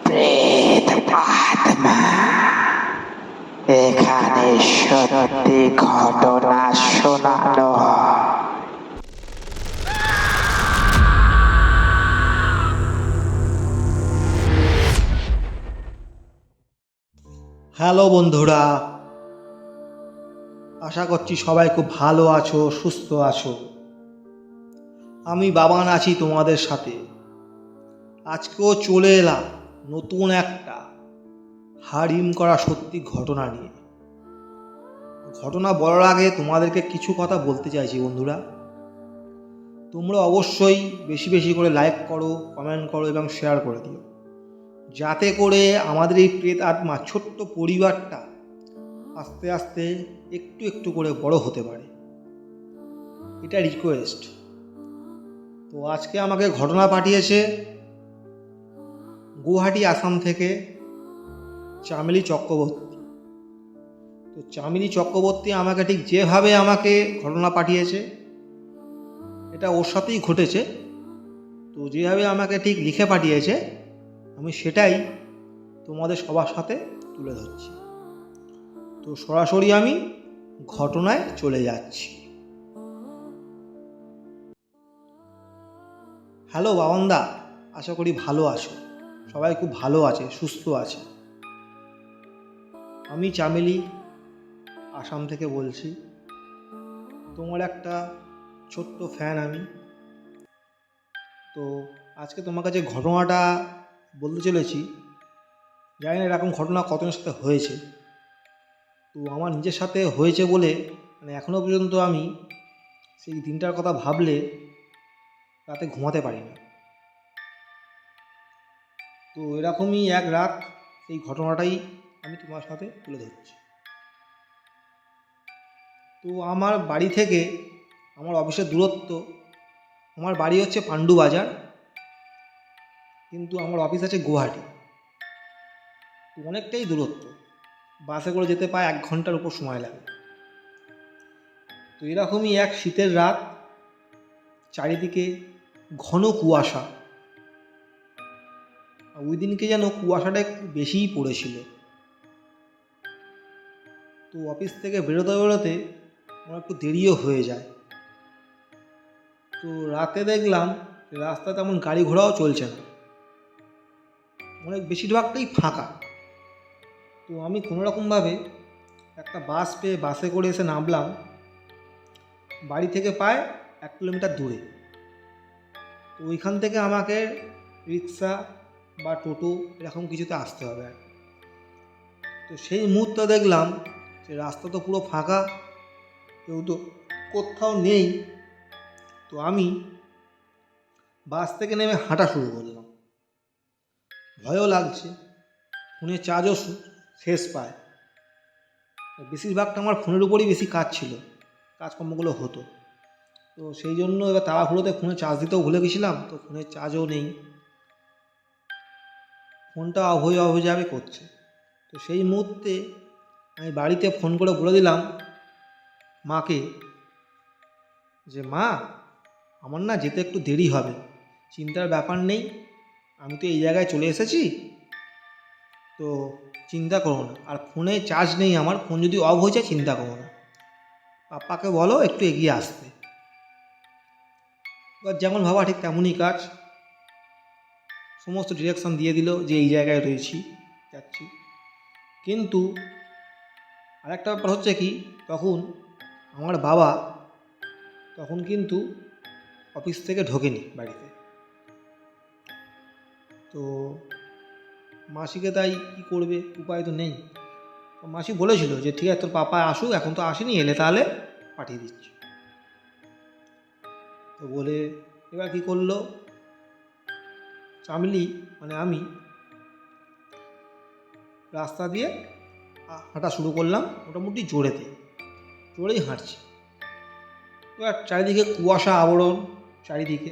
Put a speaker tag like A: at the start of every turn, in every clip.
A: প্রেত আত্মা এখানে সত্যি ঘটনা শোনানো হয়।
B: হ্যালো বন্ধুরা, আশা করছি সবাই খুব ভালো আছো, সুস্থ আছো। আমি বাবান আছি তোমাদের সাথে। আজকেও চলে এলাম নতুন একটা হাড়িম করা সত্যি ঘটনা নিয়ে। ঘটনা বলার আগে তোমাদেরকে কিছু কথা বলতে চাইছি বন্ধুরা। তোমরা অবশ্যই বেশি বেশি করে লাইক করো, কমেন্ট করো এবং শেয়ার করে দিও, যাতে করে আমাদের এই প্রেত আত্মা ছোট্ট পরিবারটা আস্তে আস্তে একটু একটু করে বড় হতে পারে। এটা রিকোয়েস্ট। তো আজকে আমাকে ঘটনা পাঠিয়েছে গুয়াহাটি, আসাম থেকে চামেলি চক্রবর্তী। তো চামেলি চক্রবর্তী আমাকে ঠিক যেভাবে আমাকে ঘটনা পাঠিয়েছে, এটা ওর সাথেই ঘটেছে। তো যেভাবে আমাকে ঠিক লিখে পাঠিয়েছে, আমি সেটাই তোমাদের সবার সাথে তুলে ধরছি। তো সরাসরি আমি ঘটনায় চলে যাচ্ছি। হ্যালো বাবানদা, আশা করি ভালো আছো। সবাই খুব ভালো আছে, সুস্থ আছে। আমি চামেলি, আসাম থেকে বলছি। তোমার একটা ছোট্ট ফ্যান আমি। তো আজকে তোমার কাছে ঘটনাটা বলতে চলেছি। জানি না এরকম ঘটনা কতজনের সাথে হয়েছে। তো আমার নিজের সাথে হয়েছে বলে এখনও পর্যন্ত আমি সেই দিনটার কথা ভাবলে রাতে ঘুমাতে পারি না। তো এরকমই এক রাত এই ঘটনাটাই আমি তোমার সাথে তুলে ধরছি। তো আমার বাড়ি থেকে আমার অফিসের দূরত্ব, আমার বাড়ি হচ্ছে পাণ্ডু বাজার, কিন্তু আমার অফিস আছে গুয়াহাটি। তো অনেকটাই দূরত্ব, বাসে করে যেতে প্রায় 1 ঘন্টার উপর সময় লাগে। তো এরকমই এক শীতের রাত, চারিদিকে ঘন কুয়াশা। ওই দিনকে যেন কুয়াশাটা একটু বেশিই পড়েছিল। তো অফিস থেকে বেরোতে বেরোতে আমার একটু দেরিও হয়ে যায়। তো রাতে দেখলাম রাস্তায় তেমন গাড়ি ঘোড়াও চলছে না, বেশিরভাগটাই ফাঁকা। তো আমি কোনোরকমভাবে একটা বাস পেয়ে বাসে করে এসে নামলাম বাড়ি থেকে প্রায় 1 কিলোমিটার দূরে। তো ওইখান থেকে আমাকে রিক্সা বা টোটো এরকম কিছুতে আসতে হবে। তো সেই মুহূর্তে দেখলাম যে রাস্তা তো পুরো ফাঁকা, কেউ তো কোথাও নেই। তো আমি বাস থেকে নেমে হাঁটা শুরু করলাম। ভয়ও লাগছে, ফোনে চার্জও শেষ পায়। বেশিরভাগটা আমার ফোনের উপরই বেশি কাজ ছিল, কাজকর্মগুলো হতো। তো সেই জন্য এবার তাড়াহুড়োতে ফোনে চার্জ দিতেও ভুলে গেছিলাম। তো ফোনের চার্জও নেই, ফোনটা অফ হয়ে যাবে করছে। তো সেই মুহূর্তে আমি বাড়িতে ফোন করে বলে দিলাম মাকে যে মা, আমার না যেতে একটু দেরি হবে, চিন্তার ব্যাপার নেই, আমি তো এই জায়গায় চলে এসেছি, তো চিন্তা করো না। আর ফোনে চার্জ নেই আমার, ফোন যদি অফ হয়ে যায় চিন্তা করো না, পাপ্পাকে বলো একটু এগিয়ে আসতে। এবার যেমন ভাবা ঠিক তেমনই কাজ, সমস্ত ডিরেকশন দিয়ে দিল যে এই জায়গায় রয়েছি, যাচ্ছি। কিন্তু আরেকটা ব্যাপার হচ্ছে কি, তখন আমার বাবা তখন কিন্তু অফিস থেকে ঢোকেনি বাড়িতে। তো মাসিকে তাই কী করবে, উপায় তো নেই। তো মাসি বলেছিল যে ঠিক আছে তোর পাপা আসুক, এখন তো আসেনি, এলে তাহলে পাঠিয়ে দিচ্ছি। তো বলে এবার কী করলো চামেলি, আমি রাস্তা দিয়ে হাঁটা শুরু করলাম, মোটামুটি জোরেই হাঁটছি। এবার চারিদিকে কুয়াশা আবরণ, চারিদিকে।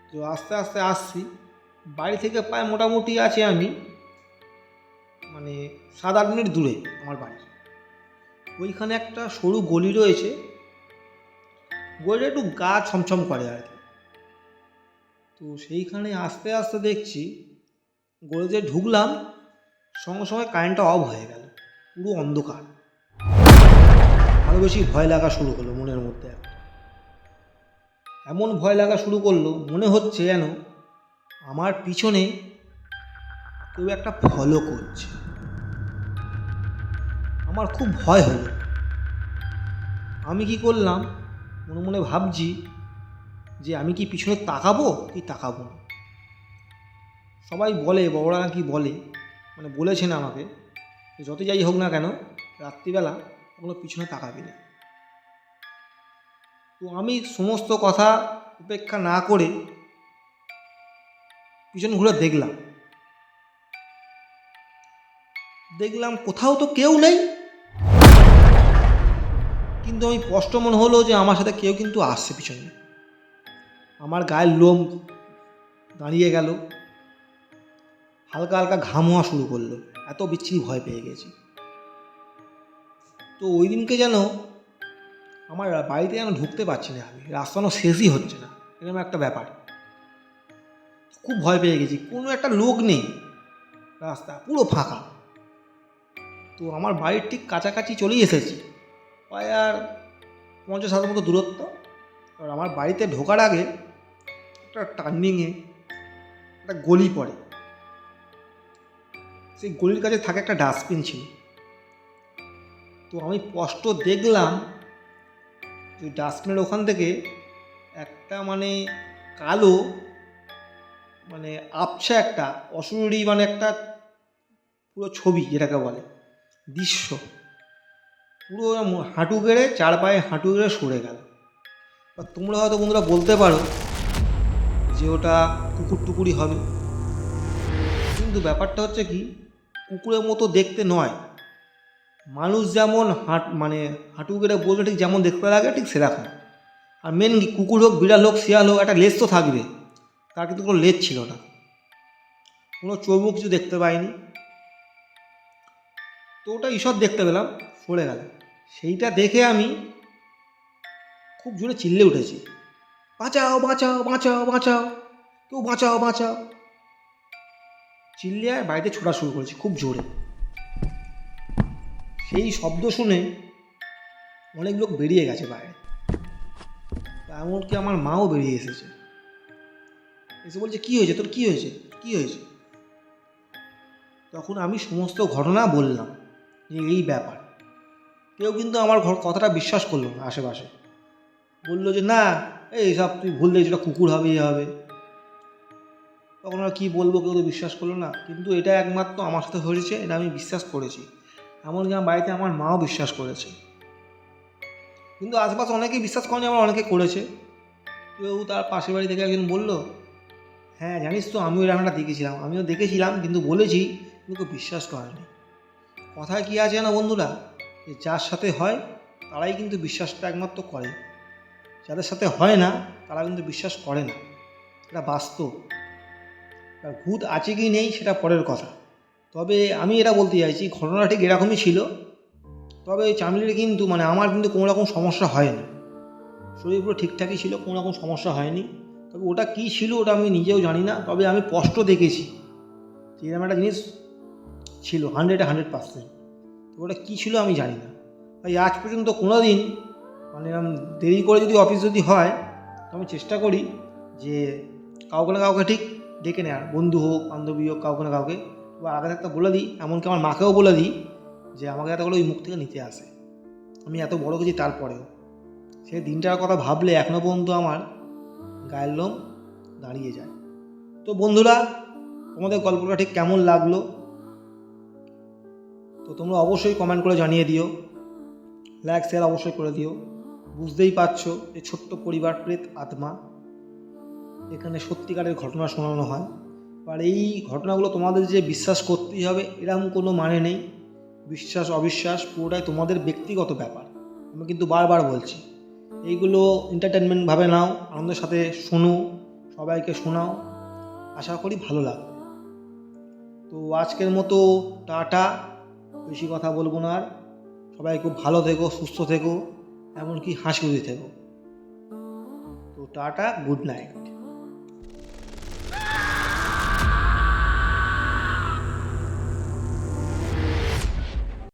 B: তো আস্তে আস্তে আসছি, বাড়ি থেকে প্রায় মোটামুটি আছে আমি 7-8 মিনিট দূরে আমার বাড়ি। ওইখানে একটা সরু গলি রয়েছে, গলিটা একটু গা ছমছম করে আর কি। তো তো সেইখানে আস্তে আস্তে দেখছি গলে যে ঢুকলাম সঙ্গে সঙ্গে কারেন্টটা অফ হয়ে গেল, পুরো অন্ধকার। আরও বেশি ভয় লাগা শুরু হলো মনের মধ্যে। এমন ভয় লাগা শুরু করলো, মনে হচ্ছে যেন আমার পিছনে কেউ একটা ফলো করছে। আমার খুব ভয় হলো। আমি কি করলাম, মনে মনে ভাবছি যে আমি কি পিছনে তাকাবো কি তাকাবো না। সবাই বলে, বড়রা নাকি বলে, মানে বলেছেন আমাকে, যত যাই হোক না কেন রাত্রিবেলা কোনো পিছনে তাকাবি না। তো আমি সমস্ত কথা উপেক্ষা না করে পিছন ঘুরে দেখলাম কোথাও তো কেউ নেই, কিন্তু আমি স্পষ্ট মনে হলো যে আমার সাথে কেউ কিন্তু আসছে পিছনে। আমার গায়ের লোম দাঁড়িয়ে গেল, হালকা হালকা ঘাম হওয়া শুরু করলো, এত বিচ্ছিরি ভয় পেয়ে গেছি। তো ওই দিনকে যেন আমার বাড়িতে যেন ঢুকতে পারছি না, আমি রাস্তানো শেষই হচ্ছে না, এরকম একটা ব্যাপার। খুব ভয় পেয়ে গেছি, কোনো একটা লোক নেই, রাস্তা পুরো ফাঁকা। তো আমার বাড়ির ঠিক কাছাকাছি চলেই এসেছি, প্রায় আর 50-60 মতো দূরত্ব। আর আমার বাড়িতে ঢোকার আগে একটা টার্নিংয়ে একটা গলি পড়ে, সেই গলির কাছে থাকে একটা ডাস্টবিন ছিল। তো আমি স্পষ্ট দেখলাম যে ডাস্টবিনের ওখান থেকে একটা মানে কালো মানে আবছা একটা অশরীরী মানে একটা পুরো ছবি যেটাকে বলে দৃশ্য, পুরো হাঁটু গেড়ে, চার পায়ে হাঁটু গেড়ে সরে গেল। বা তোমরা হয়তো বন্ধুরা বলতে পারো যে ওটা কুকুর টুকুরই হবে, কিন্তু ব্যাপারটা হচ্ছে কি, কুকুরের মতো দেখতে নয়। মানুষ যেমন মানে হাঁটু গেড়ে বলবে ঠিক যেমন দেখতে লাগে ঠিক সেরকম। আর মেন কি, কুকুর হোক বিড়াল হোক শিয়াল হোক, একটা লেজ তো থাকবে, তার কিন্তু কোনো লেজ ছিল না, কোনো চর্ম কিছু দেখতে পাইনি। তো ওটা ঈশ্বর দেখতে পেলাম, সরে গেল। সেইটা দেখে আমি খুব জোরে চিল্লে উঠেছি, বাঁচাও বাঁচাও বাঁচাও বাঁচাও, কেউ বাঁচাও বাঁচাও। চিল্লে বাড়িতে ছোটা শুরু করেছি খুব জোরে। সেই শব্দ শুনে অনেক লোক বেরিয়ে গেছে বাইরে, এমনকি আমার মাও বেরিয়ে এসেছে, এসে বলছে কী হয়েছে তোর, কী হয়েছে কী হয়েছে। তখন আমি সমস্ত ঘটনা বললাম যে এই ব্যাপার। কেউ কিন্তু আমার কথাটা বিশ্বাস করলো না, আশেপাশে বললো যে না এই সব তুই ভুল দেখছিস, ওটা কুকুর হবে এ হবে। তখন আর কী বলবো, কেউ তো বিশ্বাস করলো না। কিন্তু এটা একমাত্র আমার সাথে হয়েছে, এটা আমি বিশ্বাস করেছি, এমনকি আমার বাড়িতে আমার মাও বিশ্বাস করেছে। কিন্তু আশেপাশে অনেকেই বিশ্বাস করেনি, আমার অনেকে করেছে। কেউ তার পাশের বাড়ি থেকে একজন বললো, হ্যাঁ জানিস তো আমিও এরকম একটা দেখেছিলাম, আমিও দেখেছিলাম, কিন্তু বলেছি কিন্তু কেউ বিশ্বাস করেনি। কথায় কী আছে না বন্ধুরা, যে যার সাথে হয় তারাই কিন্তু বিশ্বাসটা একমাত্র করে, যাদের সাথে হয় না তারা কিন্তু বিশ্বাস করে না। এটা বাস্তব। আর ভূত আছে কি নেই সেটা পরের কথা। তবে আমি এটা বলতে চাইছি, ঘটনা ঠিক এরকমই ছিল। তবে চামড়ির কিন্তু মানে আমার কিন্তু কোনো রকম সমস্যা হয়নি, শরীর পুরো ঠিকঠাকই ছিল, কোনো রকম সমস্যা হয়নি। তবে ওটা কী ছিল ওটা আমি নিজেও জানি না, তবে আমি স্পষ্ট দেখেছি যে এরকম একটা জিনিস ছিল, 100% তো ওটা কী ছিল আমি জানি না। তাই আজ পর্যন্ত কোনো দিন মানে দেরি করে যদি অফিস যদি হয়, তো আমি চেষ্টা করি যে কাউকে না কাউকে ঠিক ডেকে নেওয়ার, বন্ধু হোক বান্ধবী হোক, কাউকে না কাউকে, বা আগে থাকতে বলে দিই, এমনকি আমার মাকেও বলে দিই যে আমাকে এত করে ওই মুখ থেকে নিতে আসে, আমি এত বড় কিছু তারপরেও। সেই দিনটার কথা ভাবলে এখনও পর্যন্ত আমার গায়ের লোম দাঁড়িয়ে যায়। তো বন্ধুরা, তোমাদের গল্পটা ঠিক কেমন লাগলো তো তোমরা অবশ্যই কমেন্ট করে জানিয়ে দিও, লাইক শেয়ার অবশ্যই করে দিও। বুঝতেই পারছো যে ছোট্ট পরিবার প্রেত আত্মা, এখানে সত্যিকারের ঘটনা শোনানো হয়। আর এই ঘটনাগুলো তোমাদের যে বিশ্বাস করতেই হবে এরকম কোনো মানে নেই, বিশ্বাস অবিশ্বাস পুরোটাই তোমাদের ব্যক্তিগত ব্যাপার। আমি কিন্তু বারবার বলছি, এইগুলো এন্টারটেনমেন্টভাবে নাও, আনন্দের সাথে শোনো, সবাইকে শোনাও, আশা করি ভালো লাগবে। তো আজকের মতো টাটা, বেশি কথা বলবো না আর। সবাই খুব ভালো থেকো, সুস্থ থেকো, এমনকি হাসি খুশি থেকো। তো টাটা, গুড নাইট।